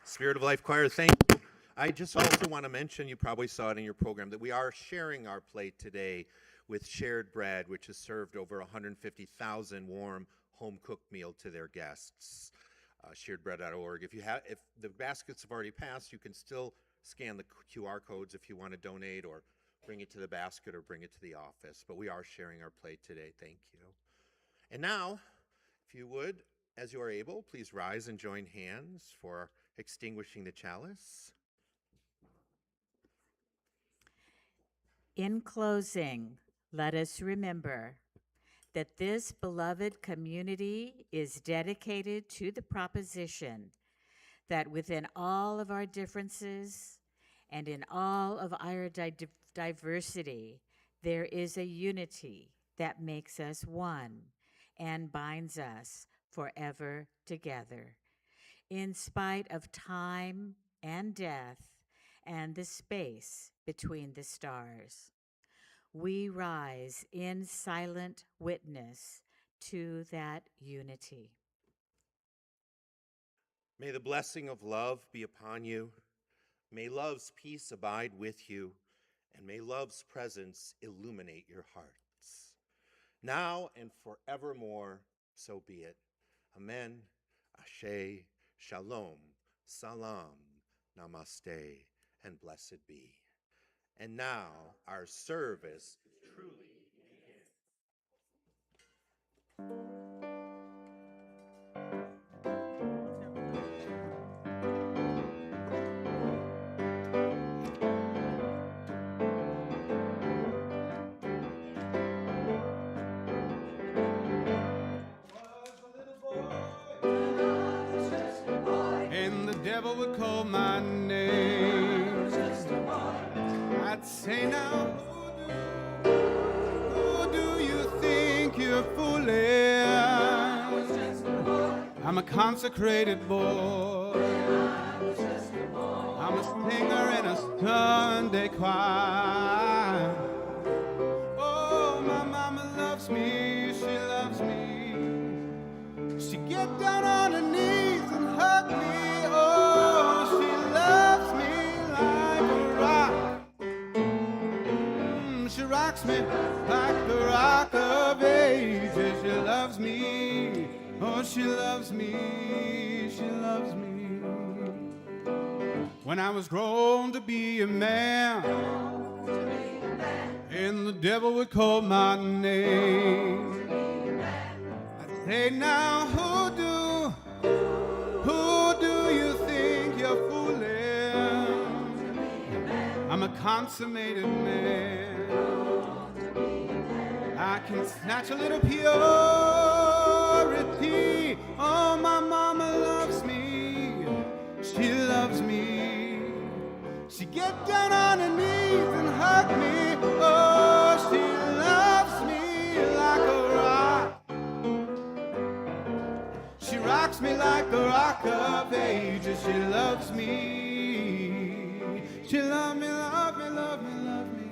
Spirit of Life Choir, thank you. I just also want to mention, you probably saw it in your program, that we are sharing our plate today with shared bread, which has served over 150,000 warm home-cooked meal to their guests. Sharedbread.org. If the baskets have already passed, you can still scan the QR codes if you want to donate or bring it to the basket or bring it to the office. But we are sharing our plate today. Thank you. And now, if you would, as you are able, please rise and join hands for extinguishing the chalice. In closing, let us remember that this beloved community is dedicated to the proposition that within all of our differences and in all of our diversity, there is a unity that makes us one and binds us forever together. In spite of time and death and the space between the stars, we rise in silent witness to that unity. May the blessing of love be upon you. May love's peace abide with you, and may love's presence illuminate your hearts. Now and forevermore, so be it. Amen. Ashe, shalom, salam, namaste, and blessed be. And now our service truly begins. And the devil would call my name. I'd say now, who do you think you're fooling? I'm a consecrated boy. I'm a singer in a Sunday choir. Oh, my mama loves me, she loves me. She get down on her knees and hug me. Oh, she loves me like a rock. She rocks me like the rock of ages. She loves me. Oh, she loves me. She loves me. When I was grown to be a man, and the devil would call my name, I'd say, now who do you think you're fooling? I'm a consummated man. I can snatch a little purity. Oh, my mama loves me. She loves me. She get down on her knees and hug me. Oh, she loves me like a rock. She rocks me like the rock of ages. She loves me. She love me, love me, love me, love me.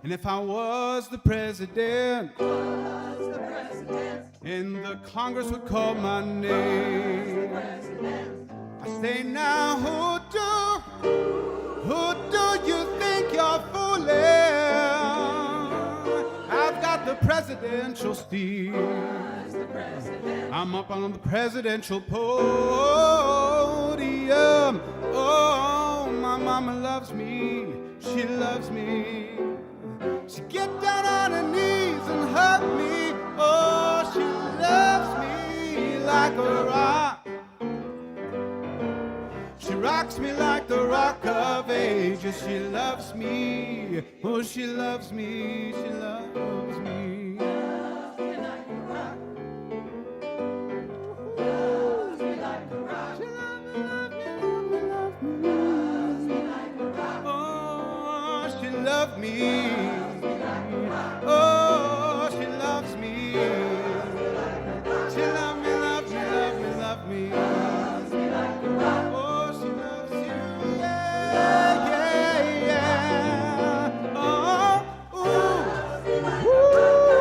And if I was the president, and the Congress would call my name, I say, now who do you think you're fooling? I've got the presidential steed. I'm up on the presidential podium. Oh, my mama loves me. She loves me. She get down on her knees and hug me. Oh, she loves me like a rock. She rocks me like the rock of ages. She loves me. Oh, she loves me. She loves me. Loves me like a rock. Loves me like a rock. She loves me, love me, love me, love me. Loves me like a rock. Oh, she loves me. Oh, she loves me. She loves me, love me, love me, love me. Loves me like a rock. Oh, she loves you, yeah, yeah, yeah. Oh, ooh, ooh.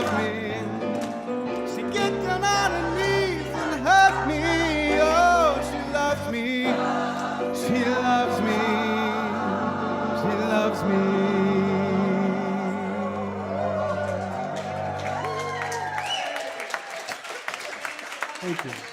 loves me. She gets down on her knees and hugs me. Oh, she loves me. She loves me. She loves me. Thank you.